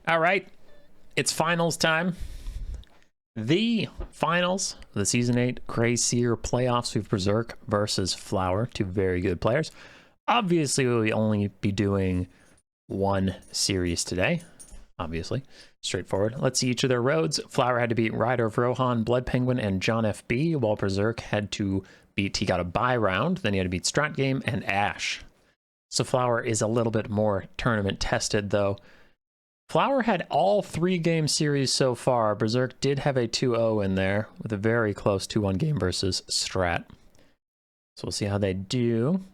All right, it's finals time. The finals of the Season 8 Grey Seer playoffs. We have Berserk versus Flower, two very good players. Obviously, we'll only be doing one series today. Obviously, straightforward. Let's see each of their roads. Flower had to beat Rider of Rohan, Blood Penguin, and John FB, while Berserk had to beat, he got a bye round, then he had to beat Strat Game and Ash. So Flower is a little bit more tournament tested, though. Flower had all 3-game series so far. Berserk did have a 2-0 in there with a very close 2-1 game versus Strat. So we'll see how they do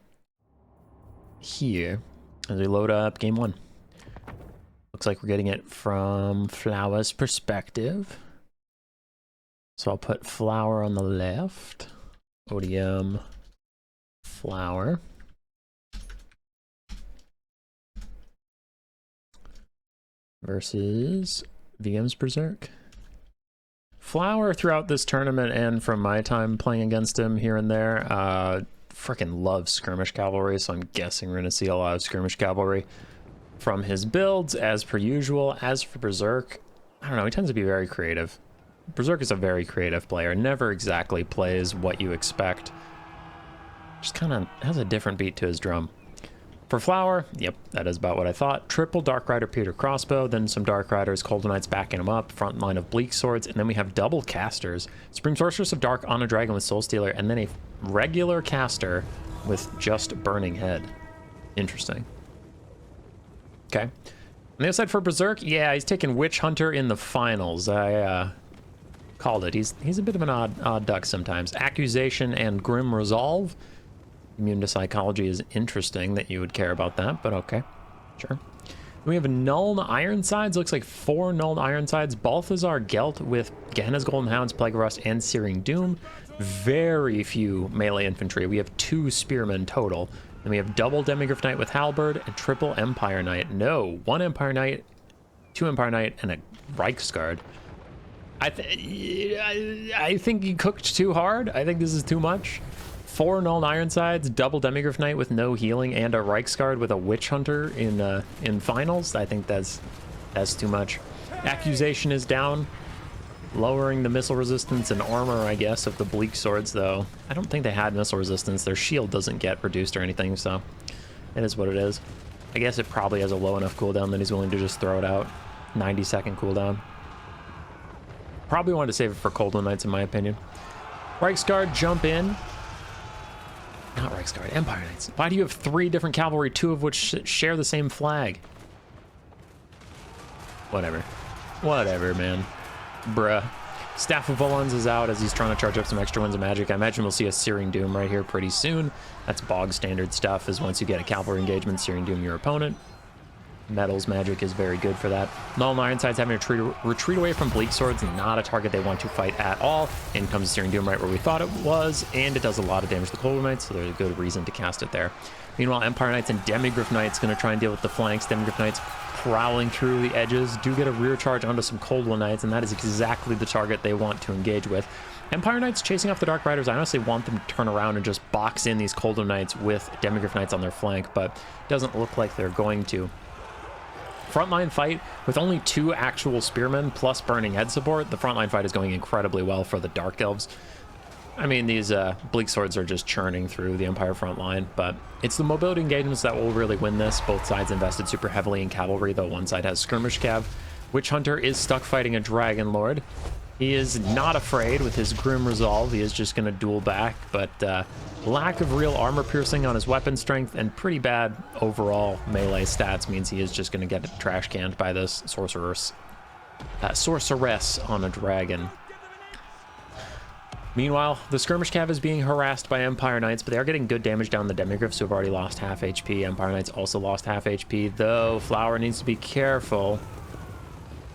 here as we load up game 1. Looks like we're getting it from Flower's perspective. So I'll put Flower on the left. ODM Flower. Versus VM's Berserk. Flower throughout this tournament and from my time playing against him here and there, freaking loves skirmish cavalry, so I'm guessing we're going to see a lot of skirmish cavalry from his builds as per usual. As for Berserk, I don't know, he tends to be very creative. Berserk is a very creative player, never exactly plays what you expect. Just kind of has a different beat to his drum. For Flower, yep, that is about what I thought. Triple Dark Rider Peter Crossbow, then some Dark Riders, Cold Knights backing him up, front line of Bleak Swords, and then we have double casters. Supreme Sorceress of Dark on a Dragon with Soul Stealer, and then a regular caster with just Burning Head. Interesting. Okay. On the other side for Berserk, yeah, he's taking Witch Hunter in the finals. I called it. He's a bit of an odd duck sometimes. Accusation and Grim Resolve. Immune to Psychology is interesting that you would care about that, but okay, sure. We have Nuln Ironsides. Looks like 4 Nuln Ironsides. Balthazar Gelt with Gehenna's Golden Hounds, Plague of Rust, and Searing Doom. Very few melee infantry. We have 2 Spearmen total. Then we have double Demigryph Knight with Halberd and triple Empire Knight. No, 1 Empire Knight, 2 Empire Knight, and a Reichsguard. I think you cooked too hard. I think this is too much. 4 Nuln Ironsides, double Demigryph Knight with no healing, and a Reichsguard with a Witch Hunter in finals. I think that's too much. Accusation is down, lowering the missile resistance and armor, I guess, of the Bleak Swords, though. I don't think they had missile resistance. Their shield doesn't get reduced or anything, so it is what it is. I guess it probably has a low enough cooldown that he's willing to just throw it out. 90-second cooldown. Probably wanted to save it for Cold Knights, in my opinion. Reichsguard, jump in. Not Reichsguard, Empire Knights. Why do you have 3 different cavalry, 2 of which share the same flag? Whatever. Whatever, man. Bruh. Staff of Volans is out as he's trying to charge up some extra ones of magic. I imagine we'll see a Searing Doom right here pretty soon. That's bog standard stuff, is once you get a cavalry engagement, Searing Doom your opponent. Metals magic is very good for that. Nuln Ironsides having to retreat away from Bleak Swords, not a target they want to fight at all. In comes Searing Doom right where we thought it was, and it does a lot of damage to the Cold Knights, so there's a good reason to cast it there. Meanwhile, Empire Knights and Demigryph Knights going to try and deal with the flanks. Demigryph Knights prowling through the edges, do get a rear charge onto some Cold Knights, and that is exactly the target they want to engage with. Empire Knights chasing off the Dark Riders. I honestly want them to turn around and just box in these Cold Knights with Demigryph Knights on their flank, but it doesn't look like they're going to. Frontline fight with only 2 actual Spearmen plus Burning Head support. The frontline fight is going incredibly well for the Dark Elves. I mean, these Bleak Swords are just churning through the Empire frontline, but it's the mobility engagements that will really win this. Both sides invested super heavily in cavalry, though one side has skirmish cav. Witch Hunter is stuck fighting a Dragon Lord. He is not afraid with his Grim Resolve. He is just going to duel back, but lack of real armor piercing on his weapon strength and pretty bad overall melee stats means he is just going to get trash canned by this sorceress on a dragon. Meanwhile, the skirmish cav is being harassed by Empire Knights, but they are getting good damage down the Demigryphs, who have already lost half HP. Empire Knights also lost half HP, though Flower needs to be careful.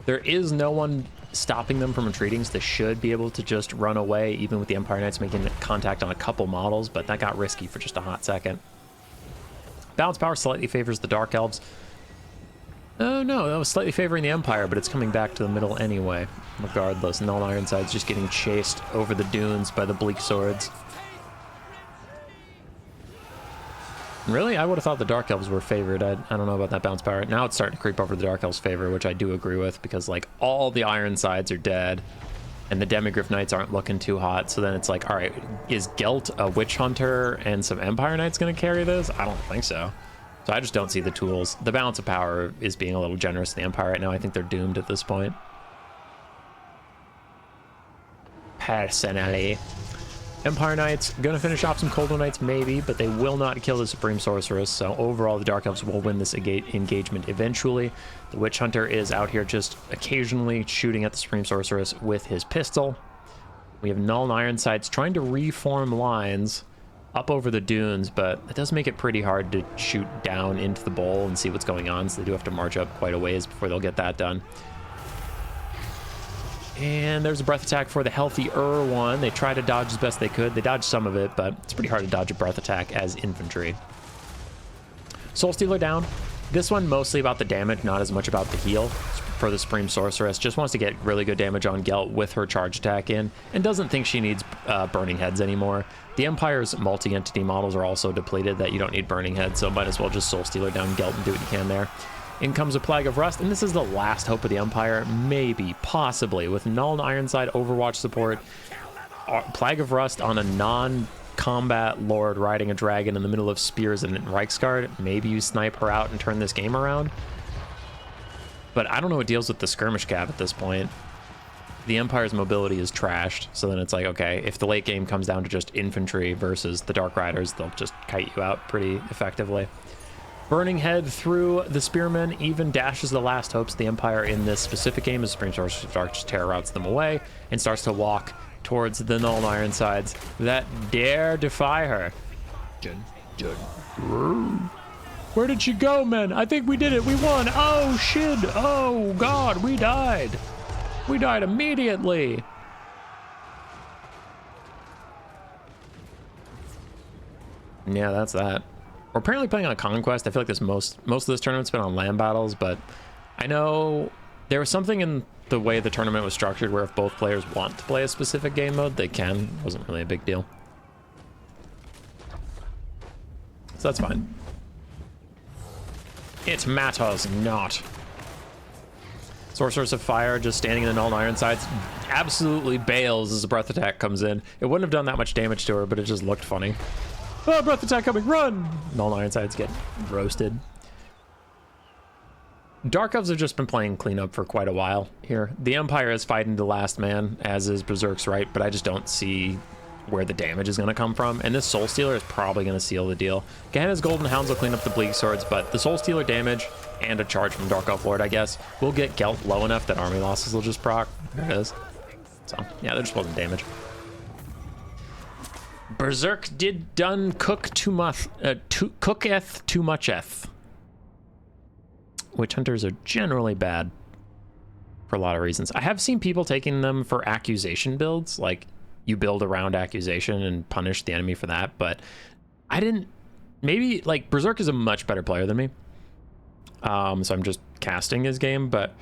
There is no one stopping them from retreating, so they should be able to just run away, even with the Empire Knights making contact on a couple models, but that got risky for just a hot second. Balance power slightly favors the Dark Elves. Oh no, that was slightly favoring the Empire, but it's coming back to the middle anyway. Regardless, Nuln Ironsides just getting chased over the dunes by the Bleak Swords. Really? I would have thought the Dark Elves were favored. I don't know about that bounce power. Now it's starting to creep over the Dark Elves' favor, which I do agree with, because like all the Ironsides are dead and the Demigryph Knights aren't looking too hot. So then it's like, all right, is Gelt, a Witch Hunter, and some Empire Knights going to carry this? I don't think so. So I just don't see the tools. The balance of power is being a little generous to the Empire right now. I think they're doomed at this point. Personally. Empire Knights gonna finish off some Cold War Knights maybe, but they will not kill the Supreme Sorceress. So overall, the Dark Elves will win this engagement eventually. The Witch Hunter is out here just occasionally shooting at the Supreme Sorceress with his pistol. We have Null and Ironsides trying to reform lines up over the dunes, but it does make it pretty hard to shoot down into the bowl and see what's going on. So they do have to march up quite a ways before they'll get that done. And there's a breath attack for the healthier one. They try to dodge as best they could. They dodged some of it, but it's pretty hard to dodge a breath attack as infantry. Soul Stealer down. This one mostly about the damage, not as much about the heal for the Supreme Sorceress. Just wants to get really good damage on Gelt with her charge attack in, and doesn't think she needs Burning Heads anymore. The Empire's multi-entity models are also depleted that you don't need Burning Heads, so might as well just Soul Stealer down Gelt and do what you can there. In comes a Plague of Rust, and this is the last hope of the Empire, maybe, possibly, with Null and Ironside Overwatch support. Plague of Rust on a non-combat lord riding a dragon in the middle of spears and Reiksguard. Maybe you snipe her out and turn this game around. But I don't know what deals with the skirmish cap at this point. The Empire's mobility is trashed, so then it's like, okay, if the late game comes down to just infantry versus the Dark Riders, they'll just kite you out pretty effectively. Burning Head through the Spearmen even dashes the last hopes of the Empire in this specific game as Supreme Sorceress Dark just terror routes them away and starts to walk towards the Null and Ironsides that dare defy her. Where did she go, men? I think we did it. We won. Oh, shit. Oh, God, we died. We died immediately. Yeah, that's that. We're apparently playing on Conquest. I feel like this most of this tournament's been on land battles, but I know there was something in the way the tournament was structured where if both players want to play a specific game mode, they can. It wasn't really a big deal. So that's fine. It matters not. Sorceress of Fire just standing in the Null and Ironsides absolutely bails as a breath attack comes in. It wouldn't have done that much damage to her, but it just looked funny. Oh, breath attack coming, run! Null and Ironsides get roasted. Dark Elves have just been playing cleanup for quite a while here. The Empire is fighting the last man, as is Berserk's right, but I just don't see where the damage is going to come from. And this Soul Stealer is probably going to seal the deal. Gehenna's Golden Hounds will clean up the Bleak Swords, but the Soul Stealer damage and a charge from Dark Elf Lord, I guess, will get Gelt low enough that army losses will just proc. There it is. So, yeah, there just wasn't damage. Berserk did done cook too much, cooketh too mucheth. Witch Hunters are generally bad for a lot of reasons. I have seen people taking them for accusation builds, like you build around accusation and punish the enemy for that, but I didn't, maybe, like, Berserk is a much better player than me. So I'm just casting his game, but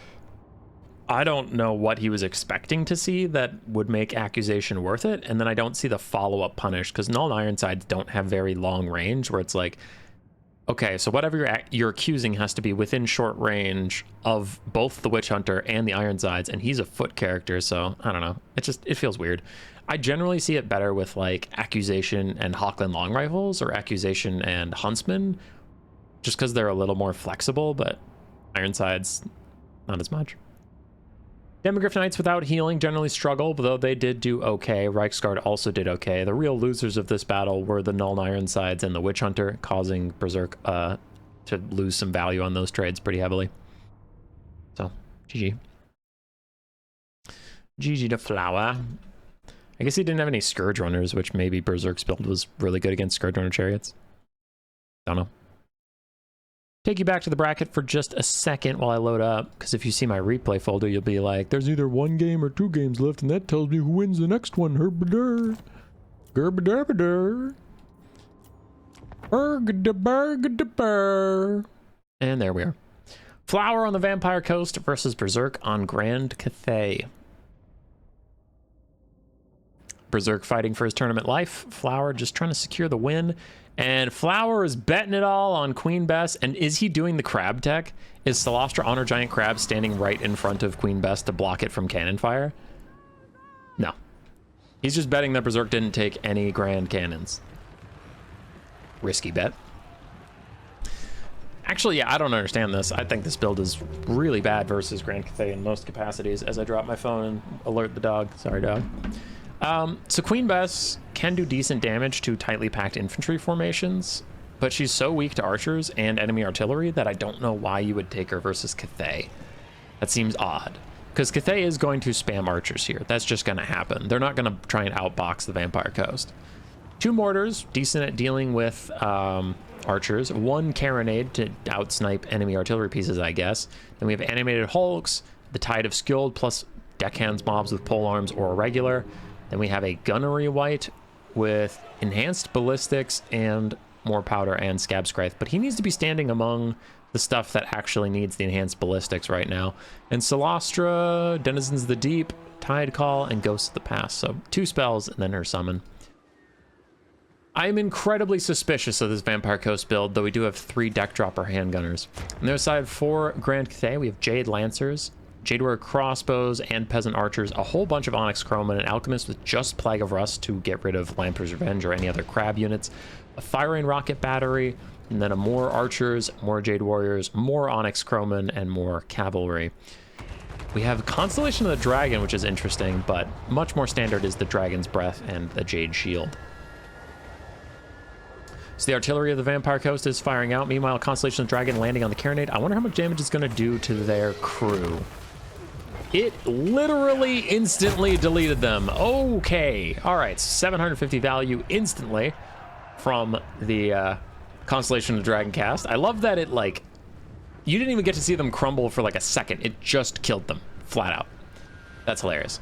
I don't know what he was expecting to see that would make accusation worth it. And then I don't see the follow-up punish, because Null and Ironsides don't have very long range where it's like, okay, so whatever you're accusing has to be within short range of both the Witch Hunter and the Ironsides, and he's a foot character, so I don't know. It feels weird. I generally see it better with like accusation and Hawkland long rifles or accusation and Huntsman, just because they're a little more flexible, but Ironsides, not as much. Demigryph Knights without healing generally struggle, though they did do okay. Reiksguard also did okay. The real losers of this battle were the Null and Ironsides and the Witch Hunter, causing Berserk to lose some value on those trades pretty heavily. So, GG. GG to Flower. I guess he didn't have any Scourge Runners, which maybe Berserk's build was really good against Scourge Runner Chariots. Don't know. Take you back to the bracket for just a second while I load up, because if you see my replay folder, you'll be like, there's either one game or two games left, and that tells me who wins the next one. Herbadur. Gerbadur. Ergdabergdaber. And there we are. Flower on the Vampire Coast versus Berserk on Grand Cathay. Berserk fighting for his tournament life. Flower just trying to secure the win. And Flower is betting it all on Queen Bess. And is he doing the crab tech? Is Solastra on her giant crab standing right in front of Queen Bess to block it from cannon fire? No. He's just betting that Berserk didn't take any grand cannons. Risky bet. Actually, yeah, I don't understand this. I think this build is really bad versus Grand Cathay in most capacities. As I drop my phone and alert the dog. Sorry, dog. So Queen Bess can do decent damage to tightly packed infantry formations, but she's so weak to archers and enemy artillery that I don't know why you would take her versus Cathay. That seems odd. Because Cathay is going to spam archers here. That's just going to happen. They're not going to try and outbox the Vampire Coast. 2 mortars, decent at dealing with archers. 1 carronade to outsnipe enemy artillery pieces, I guess. Then we have animated hulks, the Tide of Skilled, plus deckhands mobs with pole arms or regular. Then we have a gunnery wight with enhanced ballistics and more powder and scab scythe. But he needs to be standing among the stuff that actually needs the enhanced ballistics right now. And Solastra, Denizens of the Deep, Tide Call, and Ghosts of the Past. So 2 spells and then her summon. I'm incredibly suspicious of this Vampire Coast build, though we do have 3 deck dropper handgunners. On the other side, for Grand Cathay, we have Jade Lancers, Jade Warrior crossbows, and Peasant Archers, a whole bunch of Onyx Chrome, and an Alchemist with just Plague of Rust to get rid of Lamper's Revenge or any other crab units, a Fire Rain Rocket Battery, and then more Archers, more Jade Warriors, more Onyx Chroman, and more Cavalry. We have Constellation of the Dragon, which is interesting, but much more standard is the Dragon's Breath and the Jade Shield. So the artillery of the Vampire Coast is firing out. Meanwhile, Constellation of the Dragon landing on the carronade. I wonder how much damage it's going to do to their crew. It literally instantly deleted them. Okay. All right. 750 value instantly from the Constellation of the Dragon cast. I love that it, like, you didn't even get to see them crumble for like a second. It just killed them flat out. That's hilarious.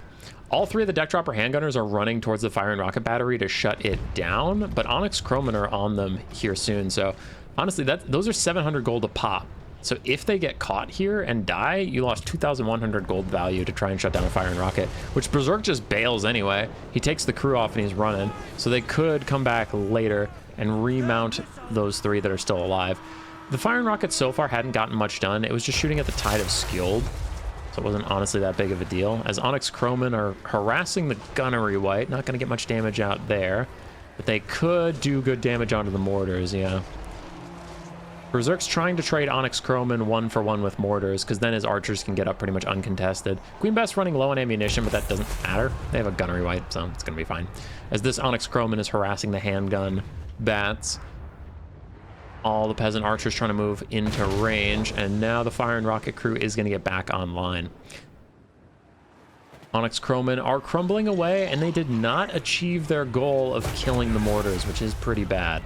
All 3 of the deck dropper handgunners are running towards the Fire and Rocket Battery to shut it down, but Onyx Chroman are on them here soon. So honestly, those are 700 gold a pop. So if they get caught here and die, you lost 2,100 gold value to try and shut down a Fire and Rocket, which Berserk just bails anyway. He takes the crew off and he's running. So they could come back later and remount those 3 that are still alive. The Fire and Rocket so far hadn't gotten much done. It was just shooting at the Tide of Skilled. So it wasn't honestly that big of a deal. As Onyx Chroman are harassing the gunnery wight, not going to get much damage out there. But they could do good damage onto the mortars, yeah. Berserk's trying to trade Onyx Chroman 1-for-1 with mortars, because then his archers can get up pretty much uncontested. Queen Bess running low on ammunition, but that doesn't matter. They have a gunnery wight, so it's going to be fine. As this Onyx Chroman is harassing the handgun bats, all the peasant archers trying to move into range, and now the Fire and Rocket crew is going to get back online. Onyx Chroman are crumbling away, and they did not achieve their goal of killing the mortars, which is pretty bad.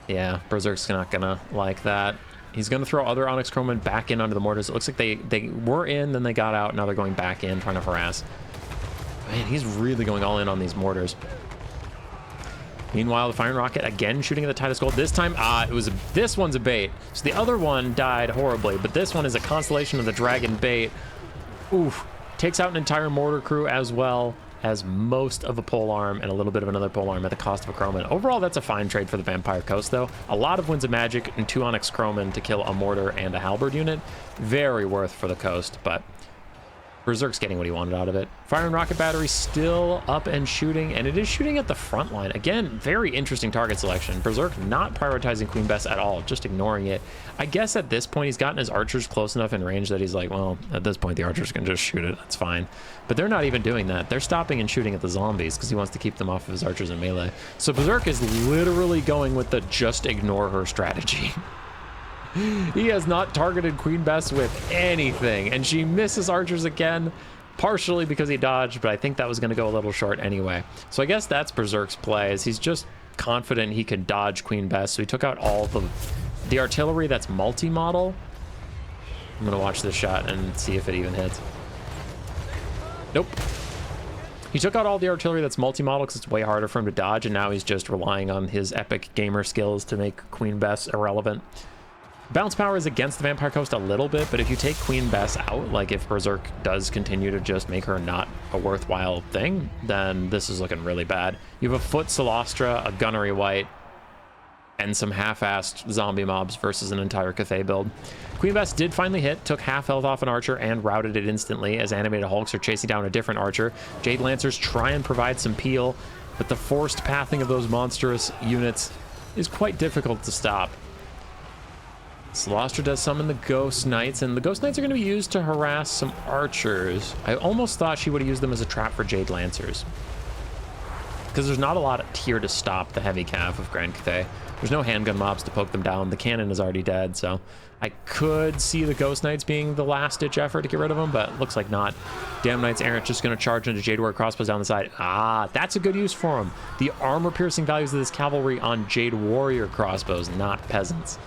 Yeah, Berserk's not gonna like that. He's gonna throw other Onyx Chroman back in under the mortars. It looks like they were in, then they got out, now they're going back in, trying to harass. Man, he's really going all in on these mortars. Meanwhile, the Fire and Rocket again shooting at the Tide of Skilled. This time, this one's a bait. So the other one died horribly, but this one is a Constellation of the Dragon bait. Oof. Takes out an entire mortar crew as well as most of a polearm and a little bit of another polearm at the cost of a Chroman. Overall, that's a fine trade for the Vampire Coast, though. A lot of Winds of Magic and 2 Onyx Chroman to kill a mortar and a halberd unit. Very worth for the coast, but Berserk's getting what he wanted out of it. Fire and Rocket Battery still up and shooting, and it is shooting at the front line. Again, very interesting target selection. Berserk not prioritizing Queen Bess at all, just ignoring it. I guess at this point, he's gotten his archers close enough in range that he's like, well, at this point, the archers can just shoot it. That's fine. But they're not even doing that. They're stopping and shooting at the zombies because he wants to keep them off of his archers in melee. So Berserk is literally going with the just ignore her strategy. He has not targeted Queen Bess with anything, and she misses archers again, partially because he dodged, but I think that was going to go a little short anyway. So I guess that's Berserk's play, is he's just confident he could dodge Queen Bess, so he took out all the artillery that's multi-model. I'm going to watch this shot and see if it even hits. Nope. He took out all the artillery that's multi-model because it's way harder for him to dodge, and now he's just relying on his epic gamer skills to make Queen Bess irrelevant. Bounce power is against the Vampire Coast a little bit, but if you take Queen Bess out, like if Berserk does continue to just make her not a worthwhile thing, then this is looking really bad. You have a Foot Solastra, a Gunnery White, and some half-assed zombie mobs versus an entire Cathay build. Queen Bess did finally hit, took half health off an archer, and routed it instantly as animated Hulks are chasing down a different archer. Jade Lancers try and provide some peel, but the forced pathing of those monstrous units is quite difficult to stop. Solastra does summon the Ghost Knights, and the Ghost Knights are going to be used to harass some archers. I almost thought she would have used them as a trap for Jade Lancers, because there's not a lot here to stop the heavy cav of Grand Cathay. There's no handgun mobs to poke them down. The cannon is already dead, so I could see the Ghost Knights being the last-ditch effort to get rid of them, but looks like not. Damn Knights Errant just going to charge into Jade Warrior crossbows down the side. Ah, that's a good use for them. The armor-piercing values of this cavalry on Jade Warrior crossbows, not peasants.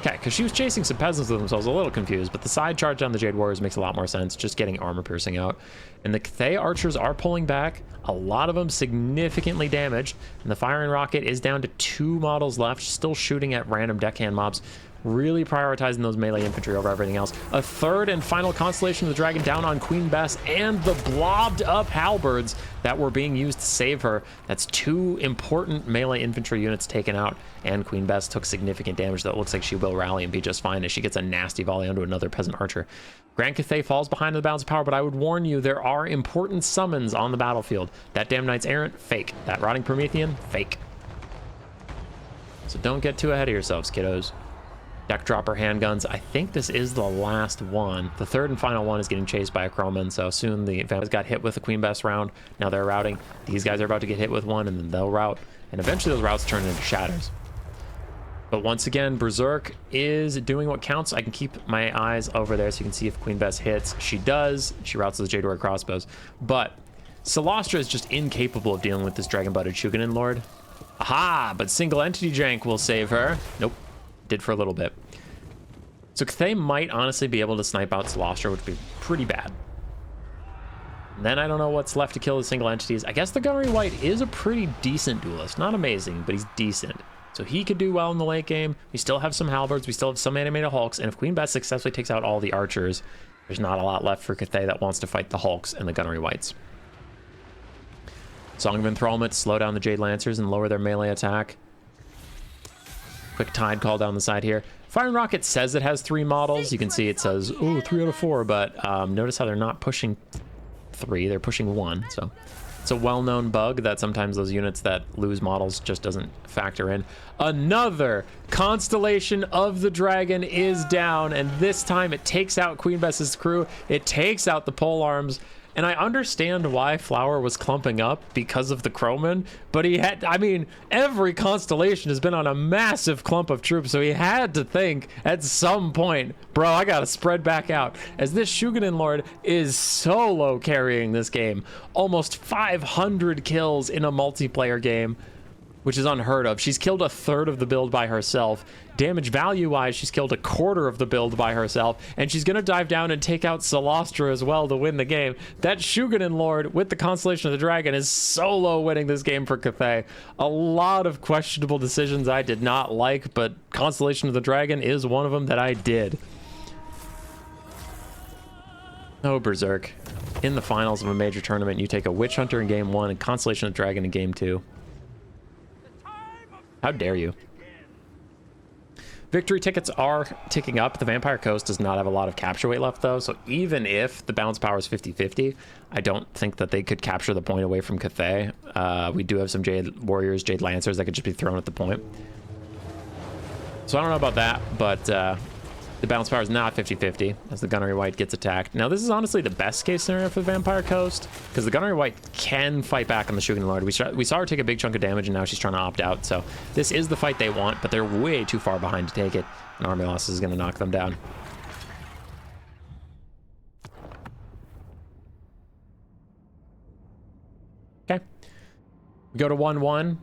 Okay, because she was chasing some peasants with them, so I was a little confused, but the side charge on the Jade Warriors makes a lot more sense, just getting armor piercing out. And the Cathay archers are pulling back, a lot of them significantly damaged, and the firing rocket is down to 2 models left, still shooting at random deckhand mobs, really prioritizing those melee infantry over everything else. A third and final Constellation of the Dragon down on Queen Bess and the blobbed up halberds that were being used to save her. That's 2 important melee infantry units taken out, and Queen Bess took significant damage that looks like she will rally and be just fine as she gets a nasty volley onto another peasant archer. Grand Cathay falls behind the balance of power, but I would warn you, there are important summons on the battlefield. That Damn Knights Errant, fake. That Rotting Promethean, fake. So don't get too ahead of yourselves, kiddos. Deck dropper handguns. I think this is the last one. The third and final one is getting chased by a Crowman, so soon the Vampires got hit with the Queen Bess round. Now they're routing. These guys are about to get hit with one, and then they'll rout. And eventually those routes turn into shatters. But once again, Berserk is doing what counts. I can keep my eyes over there so you can see if Queen Bess hits. She does. She routes those Jade Warrior crossbows. But Solastra is just incapable of dealing with this dragon-butted Shugenin Lord. Aha! But single entity jank will save her. Nope. Did for a little bit. So Cathay might honestly be able to snipe out Solastra, which would be pretty bad. And then I don't know what's left to kill the single entities. I guess the Gunnery White is a pretty decent duelist. Not amazing, but he's decent. So he could do well in the late game. We still have some halberds. We still have some animated Hulks. And if Queen Bess successfully takes out all the archers, there's not a lot left for Cathay that wants to fight the Hulks and the Gunnery Whites. Song of Enthrallment to slow down the Jade Lancers and lower their melee attack. Quick Tide call down the side here. Firing Rocket says it has 3 models. You can see it says, oh, 3 out of 4, but notice how they're not pushing 3, they're pushing 1. So it's a well-known bug that sometimes those units that lose models just doesn't factor in. Another Constellation of the Dragon is down, and this time it takes out Queen Bess's crew. It takes out the pole arms. And I understand why Flower was clumping up because of the Crowman, but he had, I mean, every Constellation has been on a massive clump of troops, so he had to think at some point, bro, I gotta spread back out. As this Shugenin Lord is solo carrying this game. Almost 500 kills in a multiplayer game, which is unheard of. She's killed a third of the build by herself. Damage value-wise, she's killed a quarter of the build by herself, and she's gonna dive down and take out Solastra as well to win the game. That Shugenin Lord with the Constellation of the Dragon is solo winning this game for Cathay. A lot of questionable decisions I did not like, but Constellation of the Dragon is one of them that I did. Oh, Berserk. In the finals of a major tournament, you take a Witch Hunter in game 1 and Constellation of the Dragon in game 2. How dare you? Victory tickets are ticking up. The Vampire Coast does not have a lot of capture weight left, though, so even if the bounce power is 50-50, I don't think that they could capture the point away from Cathay. We do have some Jade Warriors, Jade Lancers that could just be thrown at the point. So I don't know about that, but the bounce power is not 50-50 as the Gunnery White gets attacked. Now, this is honestly the best case scenario for the Vampire Coast, because the Gunnery White can fight back on the Shugenin Lord. We saw her take a big chunk of damage, and now she's trying to opt out. So this is the fight they want, but they're way too far behind to take it, and army losses is going to knock them down. Okay. We go to 1-1.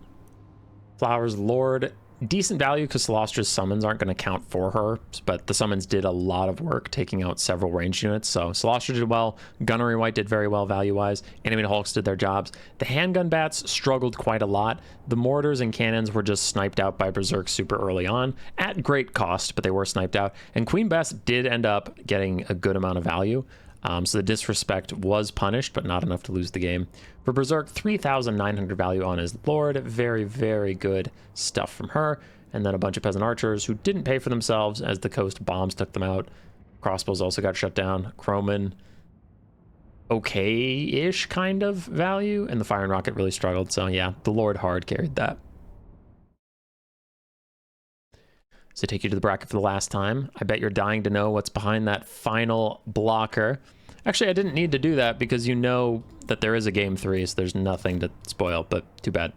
Flower's Lord decent value because Celostra's summons aren't going to count for her, but the summons did a lot of work taking out several ranged units. So Celostra did well, Gunnery White did very well value-wise, Animated Hulks did their jobs. The handgun bats struggled quite a lot. The mortars and cannons were just sniped out by Berserk super early on, at great cost, but they were sniped out. And Queen Bess did end up getting a good amount of value. So the disrespect was punished, but not enough to lose the game. For Berserk, 3,900 value on his Lord. Very, very good stuff from her. And then a bunch of Peasant Archers who didn't pay for themselves as the Coast bombs took them out. Crossbows also got shut down. Croman, okay-ish kind of value. And the Fire and Rocket really struggled. So yeah, the Lord hard carried that. So take you to the bracket for the last time. I bet you're dying to know what's behind that final blocker. Actually, I didn't need to do that because you know that there is a game 3, so there's nothing to spoil, but too bad.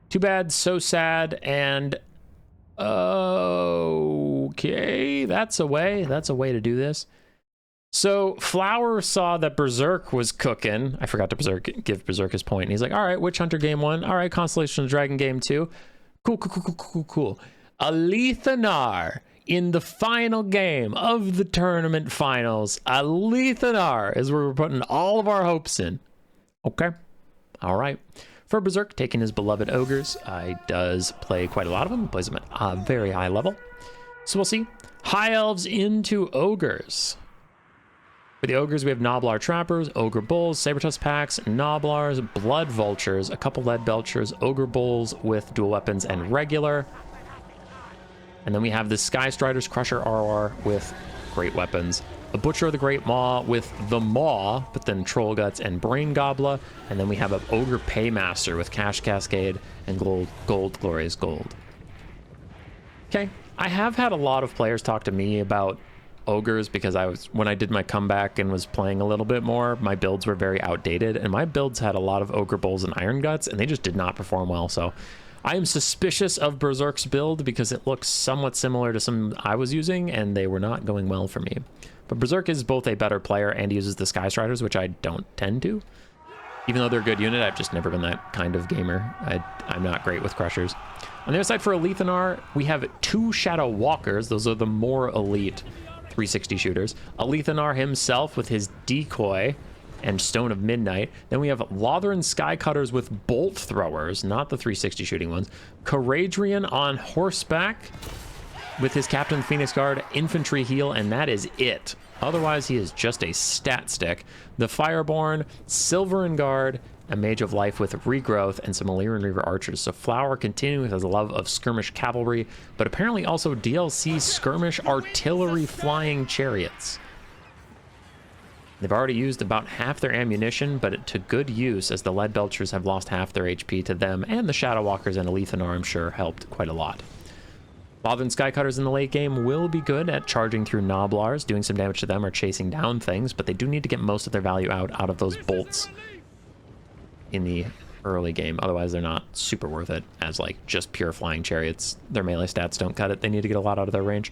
Too bad, so sad, and okay, that's a way to do this. So Flower saw that Berserk was cooking. I forgot to give Berserk his point, and he's like, all right, Witch Hunter game 1, all right, Constellation of the Dragon game 2. Cool. Alethanar in the final game of the tournament finals. Alethanar is where we're putting all of our hopes in. Okay. All right. For Berserk, taking his beloved ogres, he does play quite a lot of them. He plays them at a very high level. So we'll see. High elves into ogres. For the ogres, we have Noblar Trappers, Ogre Bulls, Saber-Tusk Packs, Noblars, Blood Vultures, a couple Lead Belchers, Ogre Bulls with dual weapons and regular. And then we have the Sky Striders, Crusher RR with great weapons. A Butcher of the Great Maw with the Maw, but then Troll Guts and Brain Gobbler. And then we have an Ogre Paymaster with Cash Cascade and Gold Glorious Gold. Okay, I have had a lot of players talk to me about ogres because when I did my comeback and was playing a little bit more, my builds were very outdated, and my builds had a lot of Ogre Bulls and Iron Guts, and they just did not perform well. So I am suspicious of Berserk's build because it looks somewhat similar to some I was using, and they were not going well for me. But Berserk is both a better player and uses the Sky Striders, which I don't tend to. Even though they're a good unit, I've just never been that kind of gamer. I'm not great with Crushers. On the other side for Alethanar, we have 2 Shadow Walkers. Those are the more elite 360 shooters. Alethanar himself with his Decoy and Stone of Midnight. Then we have Lothran Skycutters with Bolt Throwers, not the 360 shooting ones. Caradrian on horseback with his Captain Phoenix Guard, Infantry Heal, and that is it. Otherwise, he is just a stat stick. The Fireborn, Silverin Guard, a Mage of Life with Regrowth, and some Illyrian Reaver Archers. So Flower continuing with his love of Skirmish Cavalry, but apparently also DLC Skirmish Artillery Flying Chariots. They've already used about half their ammunition, but to good use, as the Lead Belchers have lost half their HP to them, and the Shadow Walkers and Alethanar, I'm sure, helped quite a lot. Lothran Skycutters in the late game will be good at charging through Noblars, doing some damage to them or chasing down things, but they do need to get most of their value out of those bolts in the early game. Otherwise, they're not super worth it as like just pure flying chariots. Their melee stats don't cut it. They need to get a lot out of their range.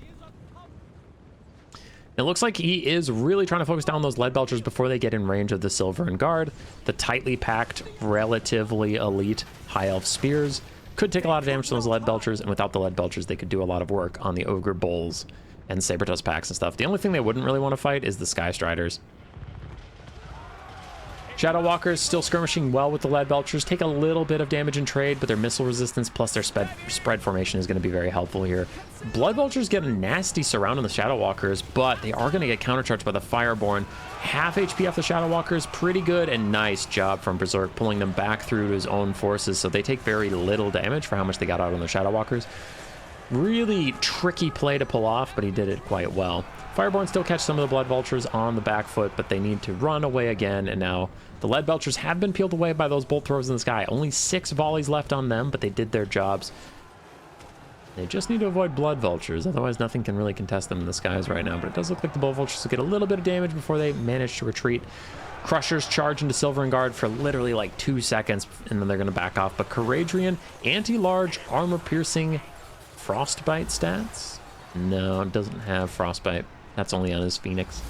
It looks like he is really trying to focus down those Lead Belchers before they get in range of the Silverin Guard. The tightly packed, relatively elite High Elf Spears could take a lot of damage to those Lead Belchers, and without the Lead Belchers, they could do a lot of work on the Ogre Bulls and Saber-Tusk Packs and stuff. The only thing they wouldn't really want to fight is the Sky Striders. Shadow Walkers still skirmishing well with the Lead Belchers, take a little bit of damage in trade, but their missile resistance plus their spread formation is going to be very helpful here. Blood Belchers get a nasty surround on the Shadow Walkers, but they are going to get countercharged by the Fireborn. Half HP off the Shadow Walkers, pretty good, and nice job from Berserk pulling them back through to his own forces, so they take very little damage for how much they got out on the Shadow Walkers. Really tricky play to pull off, but he did it quite well. Fireborn still catch some of the Blood Vultures on the back foot, but they need to run away again, and now the Lead Belchers have been peeled away by those bolt throws in the sky. Only 6 volleys left on them, but they did their jobs. They just need to avoid Blood Vultures, otherwise nothing can really contest them in the skies right now, but it does look like the Blood Vultures will get a little bit of damage before they manage to retreat. Crushers charge into Silverin Guard for literally like 2 seconds, and then they're going to back off, but Caradrian, anti-large, armor-piercing, Frostbite stats? No, it doesn't have Frostbite. That's only on his Phoenix.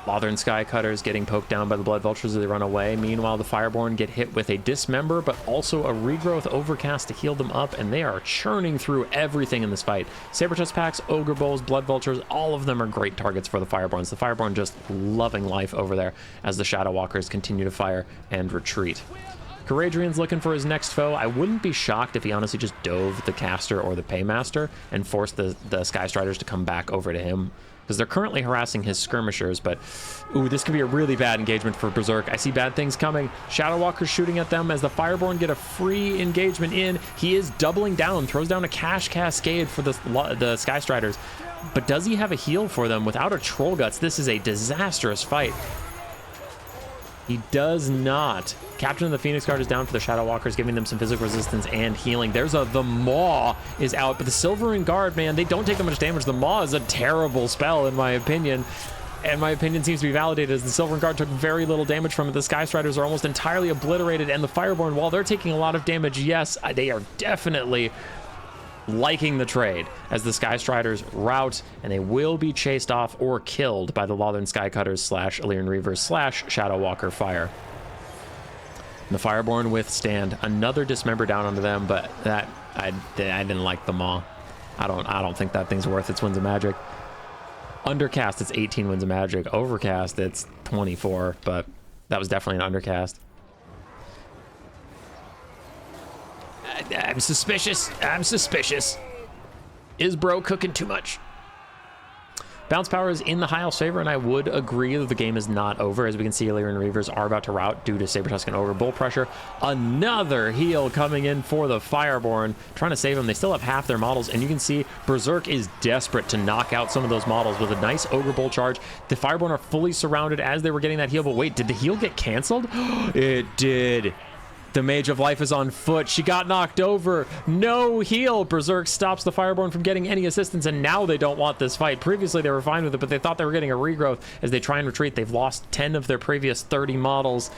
Lothern Skycutters getting poked down by the Blood Vultures as they run away. Meanwhile, the Fireborn get hit with a Dismember, but also a Regrowth Overcast to heal them up, and they are churning through everything in this fight. Saber-Tooth Packs, Ogre Bowls, Blood Vultures, all of them are great targets for the Fireborns. The Fireborn just loving life over there as the Shadow Walkers continue to fire and retreat. Caradrian's looking for his next foe. I wouldn't be shocked if he honestly just dove the Caster or the Paymaster and forced the Sky Striders to come back over to him, because they're currently harassing his skirmishers. But ooh, this could be a really bad engagement for Berserk. I see bad things coming. Shadow Walker's shooting at them as the Fireborn get a free engagement in. He is doubling down, throws down a Cash Cascade for the Sky Striders. But does he have a heal for them? Without a Troll Guts, this is a disastrous fight. He does not. Captain of the Phoenix Guard is down for the Shadow Walkers, giving them some physical resistance and healing. There's the Maw is out, but the Silvering Guard, man, they don't take that much damage. The Maw is a terrible spell, in my opinion. And my opinion seems to be validated, as the Silvering Guard took very little damage from it. The Sky Striders are almost entirely obliterated, and the Fireborn, while they're taking a lot of damage, yes, they are definitely liking the trade as the Sky Striders rout, and they will be chased off or killed by the Lothern Skycutters / Illyrian Reavers / Shadow Walker fire. And the Fireborn withstand another Dismember down onto them, but that I didn't like the Maw. I don't think that thing's worth its Winds of Magic. Undercast, it's 18 Winds of Magic. Overcast, it's 24, but that was definitely an undercast. I'm suspicious. I'm suspicious. Is bro cooking too much? Bounce power is in the High Elf's favor, and I would agree that the game is not over. As we can see, Illyrian Reavers are about to rout due to Saber-Tusk and Ogre Bull pressure. Another heal coming in for the Fireborn, trying to save them. They still have half their models, and you can see Berserk is desperate to knock out some of those models with a nice Ogre Bull charge. The Fireborn are fully surrounded as they were getting that heal, but wait, did the heal get canceled? It did. The Mage of Life is on foot. She got knocked over. No heal. Berserk stops the Fireborn from getting any assistance, and now they don't want this fight. Previously, they were fine with it, but they thought they were getting a regrowth as they try and retreat. They've lost 10 of their previous 30 models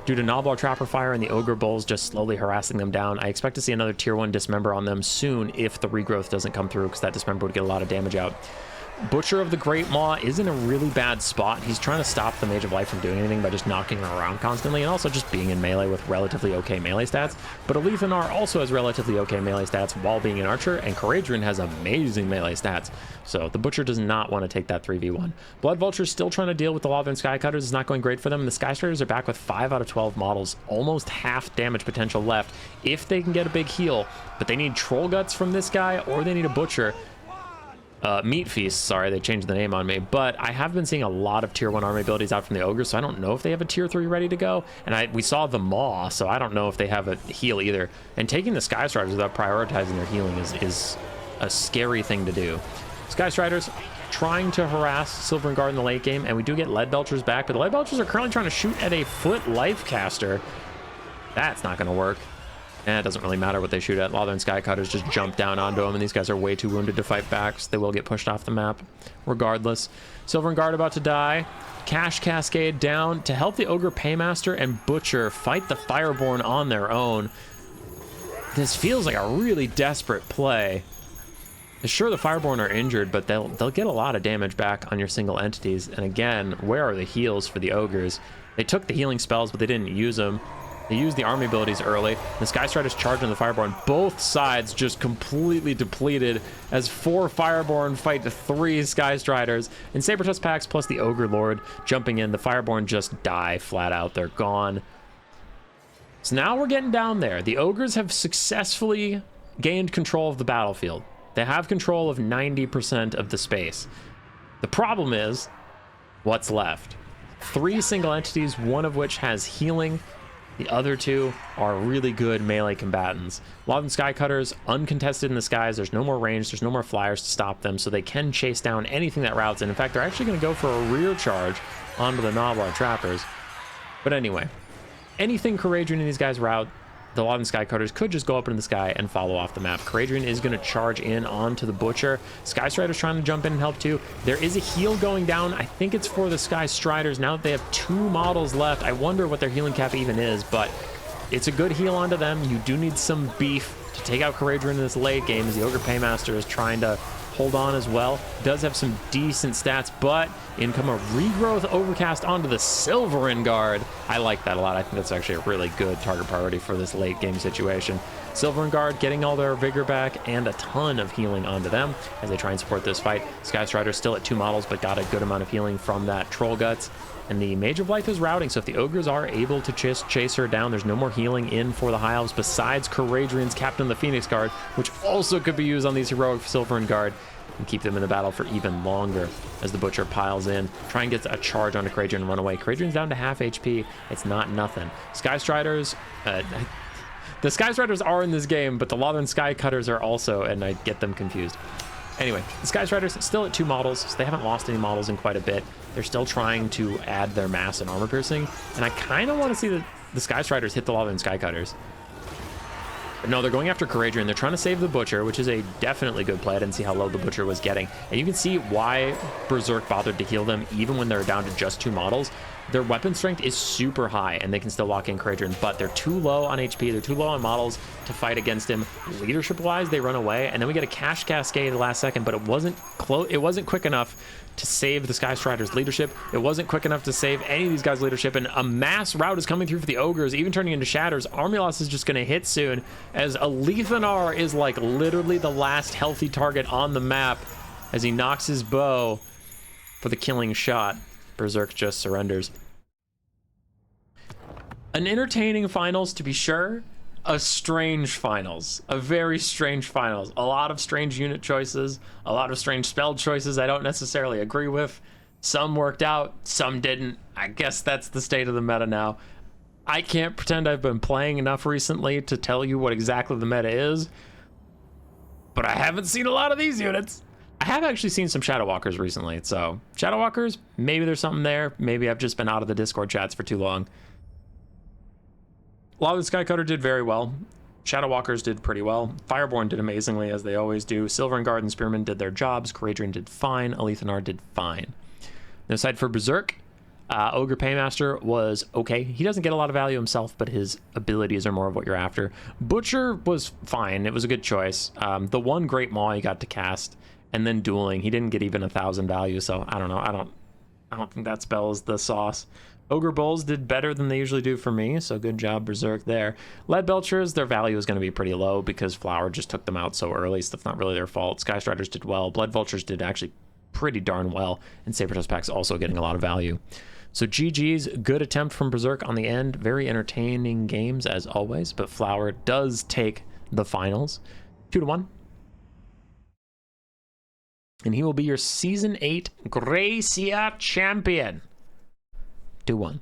due to Noblar Trapper Fire and the Ogre Bulls just slowly harassing them down. I expect to see another Tier 1 Dismember on them soon if the regrowth doesn't come through, because that Dismember would get a lot of damage out. Butcher of the Great Maw is in a really bad spot. He's trying to stop the Mage of Life from doing anything by just knocking her around constantly, and also just being in melee with relatively okay melee stats. But Alethanar also has relatively okay melee stats while being an archer, and Caradrian has amazing melee stats. So the Butcher does not want to take that 3v1. Blood Vulture's still trying to deal with the Lothern Skycutters. It's not going great for them, and the Sky Striders are back with 5 out of 12 models, almost half damage potential left if they can get a big heal. But they need Troll Guts from this guy, or they need a Butcher. Meat Feast, sorry, they changed the name on me, but I have been seeing a lot of tier 1 army abilities out from the Ogres, so I don't know if they have a tier 3 ready to go, and we saw the Maw, so I don't know if they have a heal either. And taking the Sky Striders without prioritizing their healing is a scary thing to do. Sky Striders trying to harass Silvering Guard in the late game, and we do get Lead Belchers back, but the Lead Belchers are currently trying to shoot at a Foot Life Caster. That's not going to work. And it doesn't really matter what they shoot at. Lothern Skycutters just jump down onto them, and these guys are way too wounded to fight back, so they will get pushed off the map regardless. Silvering Guard about to die. Cash Cascade down to help the Ogre Paymaster and Butcher fight the Fireborn on their own. This feels like a really desperate play. Sure, the Fireborn are injured, but they'll get a lot of damage back on your single entities. And again, where are the heals for the Ogres? They took the healing spells, but they didn't use them. They used the army abilities early. The Sky Striders charge on the Fireborn. Both sides just completely depleted as 4 Fireborn fight 3 Sky Striders. And Saber-Tusk Packs plus the Ogre Lord jumping in. The Fireborn just die flat out. They're gone. So now we're getting down there. The Ogres have successfully gained control of the battlefield. They have control of 90% of the space. The problem is, what's left? 3 single entities, one of which has healing. The other 2 are really good melee combatants. Lothern Skycutters, uncontested in the skies. There's no more range. There's no more flyers to stop them, so they can chase down anything that routes. And in fact, they're actually going to go for a rear charge onto the Noblar Trappers. But anyway, anything Caradrian and these guys route, the Lothern Skycutters could just go up into the sky and follow off the map. Caradrian is going to charge in onto the Butcher. Sky Strider's trying to jump in and help too. There is a heal going down. I think it's for the Sky Striders. Now that they have 2 models left, I wonder what their healing cap even is, but it's a good heal onto them. You do need some beef to take out Caradrian in this late game as the Ogre Paymaster is trying to hold on as well. Does have some decent stats, but in come a regrowth overcast onto the Silverin Guard. I like that a lot. I think that's actually a really good target priority for this late game situation. Silverin Guard getting all their vigor back and a ton of healing onto them as they try and support this fight. Sky Strider's still at 2 models, but got a good amount of healing from that Troll Guts. And the Mage of Blythe is routing, so if the Ogres are able to chase her down, there's no more healing in for the High Elves besides Caradrian's Captain of the Phoenix Guard, which also could be used on these heroic Silverin Guard and keep them in the battle for even longer as the Butcher piles in. Try and get a charge onto Caradrian and run away. Caradrian's down to half HP. It's not nothing. Sky Striders, the Sky Striders are in this game, but the Lothern Sky Cutters are also, and I get them confused. Anyway, the Sky Striders still at 2 models, so they haven't lost any models in quite a bit. They're still trying to add their mass and armor piercing, and I kind of want to see the Sky Striders hit the Lothern Sky Cutters. But no, they're going after Caradrian. They're trying to save the Butcher, which is a definitely good play. I didn't see how low the Butcher was getting. And you can see why Berserk bothered to heal them, even when they're down to just 2 models. Their weapon strength is super high, and they can still lock in Caradrian, but they're too low on HP, they're too low on models to fight against him. Leadership-wise, they run away, and then we get a Cash Cascade at the last second, but it wasn't quick enough to save the Sky Strider's leadership. It wasn't quick enough to save any of these guys' leadership, and a mass rout is coming through for the Ogres, even turning into Shatters. Army loss is just going to hit soon, as Alethanar is like literally the last healthy target on the map as he knocks his bow for the killing shot. Berserk just surrenders. An entertaining finals, to be sure. A strange finals. A very strange finals. A lot of strange unit choices. A lot of strange spell choices I don't necessarily agree with. Some worked out, some didn't. I guess that's the state of the meta now. I can't pretend I've been playing enough recently to tell you what exactly the meta is, but I haven't seen a lot of these units. I have actually seen some Shadow Walkers recently, so Shadow Walkers, maybe there's something there. Maybe I've just been out of the Discord chats for too long. Lothern Sky Cutter did very well. Shadow Walkers did pretty well. Fireborn did amazingly, as they always do. Silverin Guard and Spearman did their jobs. Caradrian did fine. Alethanar did fine. No side for Berserk. Ogre Paymaster was okay. He doesn't get a lot of value himself, but his abilities are more of what you're after. Butcher was fine. It was a good choice. The one Great Maw he got to cast, and then dueling, he didn't get even 1,000 value, so I don't know. I don't think that spell is the sauce. Ogre Bulls did better than they usually do for me, so good job, Berserk, there. Lead Belchers, their value is going to be pretty low because Flower just took them out so early, so that's not really their fault. Sky Striders did well. Blood Vultures did actually pretty darn well, and Sabertooth Pack's also getting a lot of value. So GG's, good attempt from Berserk on the end. Very entertaining games, as always, but Flower does take the finals. 2-1. And he will be your Season 8 Gracia champion. 2-1.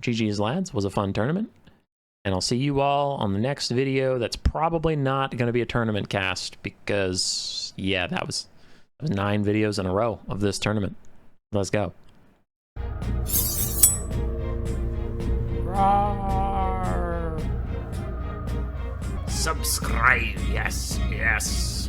GG's, lads. Was a fun tournament. And I'll see you all on the next video. That's probably not going to be a tournament cast because, yeah, that was 9 videos in a row of this tournament. Let's go. Roar. Subscribe. Yes, yes.